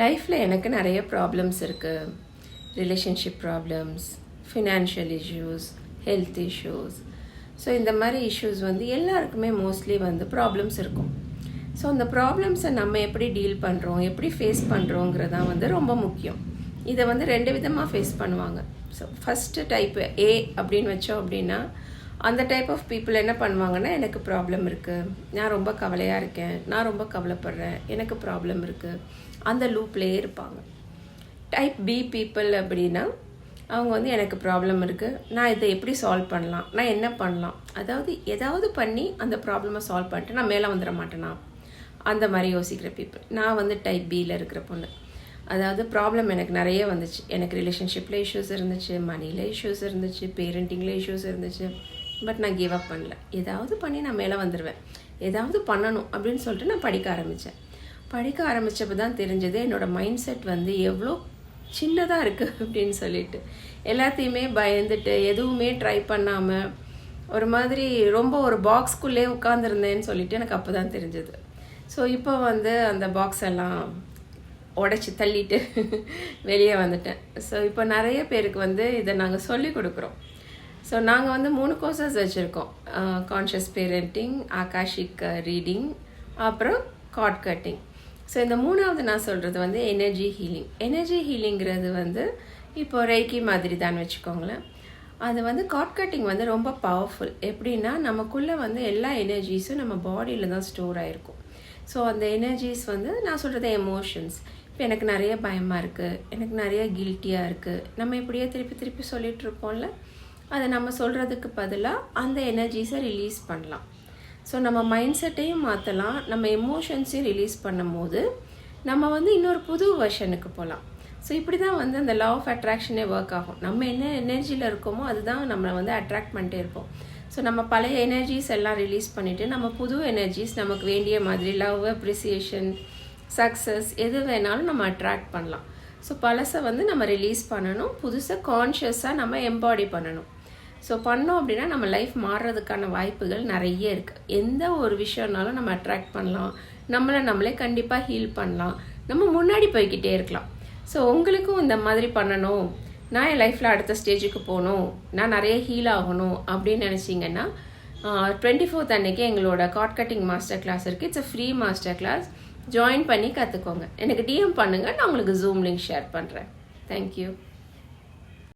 லைஃப்பில் எனக்கு நிறைய ப்ராப்ளம்ஸ் இருக்குது. Relationship problems, financial issues, health issues. So இந்த மாதிரி இஷ்யூஸ் வந்து எல்லாருக்குமே மோஸ்ட்லி வந்து ப்ராப்ளம்ஸ் இருக்கும். ஸோ அந்த ப்ராப்ளம்ஸை நம்ம எப்படி டீல் பண்ணுறோம், எப்படி ஃபேஸ் பண்ணுறோங்கிறது தான் வந்து ரொம்ப முக்கியம். இதை வந்து 2 விதமாக ஃபேஸ் பண்ணுவாங்க. ஸோ ஃபஸ்ட்டு டைப்பு ஏ அப்படின்னு வச்சோம் அப்படின்னா, அந்த டைப் ஆஃப் பீப்புள் என்ன பண்ணுவாங்கன்னா, எனக்கு ப்ராப்ளம் இருக்குது, நான் ரொம்ப கவலையாக இருக்கேன், நான் ரொம்ப கவலைப்படுறேன், எனக்கு ப்ராப்ளம் இருக்குது, அந்த லூப்லேயே இருப்பாங்க. டைப் பி பீப்புள் அப்படின்னா, அவங்க வந்து எனக்கு ப்ராப்ளம் இருக்குது, நான் இதை எப்படி சால்வ் பண்ணலாம், நான் என்ன பண்ணலாம், அதாவது ஏதாவது பண்ணி அந்த ப்ராப்ளமை சால்வ் பண்ணிட்டு நான் மேலே வந்துட மாட்டேனா, அந்த மாதிரி யோசிக்கிற பீப்புள். நான் வந்து டைப் பியில் இருக்கிற பொண்ணு. அதாவது ப்ராப்ளம் எனக்கு நிறைய வந்துச்சு. எனக்கு ரிலேஷன்ஷிப்பில் இஷ்யூஸ் இருந்துச்சு, மணியில் இஷ்யூஸ் இருந்துச்சு, பேரண்டிங்கில் இஷ்யூஸ் இருந்துச்சு. பட் நான் கிவ் அப் பண்ணல. ஏதாவது பண்ணி நான் மேலே வந்துடுவேன், ஏதாவது பண்ணணும் அப்படின்னு சொல்லிட்டு நான் படிக்க ஆரம்பித்தேன். படிக்க ஆரம்பித்தப்போ தான் தெரிஞ்சது என்னோடய மைண்ட் செட் வந்து எவ்வளோ சின்னதாக இருக்குது அப்படின்னு சொல்லிட்டு. எல்லாத்தையுமே பயந்துட்டு எதுவுமே ட்ரை பண்ணாமல் ஒரு மாதிரி ரொம்ப ஒரு பாக்ஸ்குள்ளே உட்காந்துருந்தேன்னு சொல்லிட்டு எனக்கு அப்போ தான் தெரிஞ்சது. ஸோ இப்போ வந்து அந்த பாக்ஸ் எல்லாம் உடச்சி தள்ளிட்டு வெளியே வந்துட்டேன். ஸோ இப்போ நிறைய பேருக்கு வந்து இதை நாங்கள் சொல்லிக் கொடுக்குறோம். ஸோ நாங்கள் வந்து 3 கோர்சஸ் வச்சுருக்கோம். கான்ஷியஸ் பேரண்டிங், ஆகாஷிக் ரீடிங், அப்புறம் கார்ட் கட்டிங். ஸோ இந்த 3வது நான் சொல்கிறது வந்து எனர்ஜி ஹீலிங். எனர்ஜி ஹீலிங்கிறது வந்து இப்போ ரெய்கி மாதிரி தான் வச்சுக்கோங்களேன். அது வந்து கார்ட் கட்டிங் வந்து ரொம்ப பவர்ஃபுல். எப்படின்னா, நமக்குள்ளே வந்து எல்லா எனர்ஜிஸும் நம்ம பாடியில் தான் ஸ்டோர் ஆகிருக்கும். ஸோ அந்த எனர்ஜிஸ் வந்து நான் சொல்கிறது எமோஷன்ஸ். இப்போ எனக்கு நிறைய பயமாக இருக்குது, எனக்கு நிறைய கில்ட்டியாக இருக்குது, நம்ம இப்படியே திருப்பி திருப்பி சொல்லிகிட்டு இருப்போம்ல, அதை நம்ம சொல்கிறதுக்கு பதிலாக அந்த எனர்ஜிஸை ரிலீஸ் பண்ணலாம். ஸோ நம்ம மைண்ட் செட்டையும் மாற்றலாம், நம்ம எமோஷன்ஸையும் ரிலீஸ் பண்ணும் போது நம்ம வந்து இன்னொரு புது வெர்ஷனுக்கு போகலாம். ஸோ இப்படி தான் வந்து அந்த லா ஆஃப் அட்ராக்ஷனே ஒர்க் ஆகும். நம்ம என்ன எனர்ஜியில் இருக்கோமோ அதுதான் நம்மளை வந்து அட்ராக்ட் பண்ணிட்டே இருப்போம். ஸோ நம்ம பழைய எனர்ஜிஸ் எல்லாம் ரிலீஸ் பண்ணிவிட்டு நம்ம புது எனர்ஜிஸ் நமக்கு வேண்டிய மாதிரி லவ், அப்ரிசியேஷன், சக்ஸஸ் எது வேணாலும் நம்ம அட்ராக்ட் பண்ணலாம். ஸோ பழசை வந்து நம்ம ரிலீஸ் பண்ணணும், புதுசாக கான்ஷியஸாக நம்ம எம்பாடி பண்ணணும். ஸோ பண்ணோம் அப்படின்னா நம்ம லைஃப் மாறுறதுக்கான வாய்ப்புகள் நிறைய இருக்குது. எந்த ஒரு விஷயம்னாலும் நம்ம அட்ராக்ட் பண்ணலாம், நம்மளே கண்டிப்பாக ஹீல் பண்ணலாம், நம்ம முன்னாடி போய்கிட்டே இருக்கலாம். ஸோ உங்களுக்கும் இந்த மாதிரி பண்ணணும், நான் என் லைஃப்பில் அடுத்த ஸ்டேஜுக்கு போகணும், நான் நிறைய ஹீல் ஆகணும் அப்படின்னு நினச்சிங்கன்னா 24th அன்னைக்கு எங்களோட கார்ட் கட்டிங் மாஸ்டர் கிளாஸ் இருக்குது. It's a free master class. Join பண்ணி கற்றுக்கோங்க. எனக்கு டிஎம் பண்ணுங்கள், நான் உங்களுக்கு ஜூம் லிங்க் ஷேர் பண்ணுறேன். தேங்க்யூ.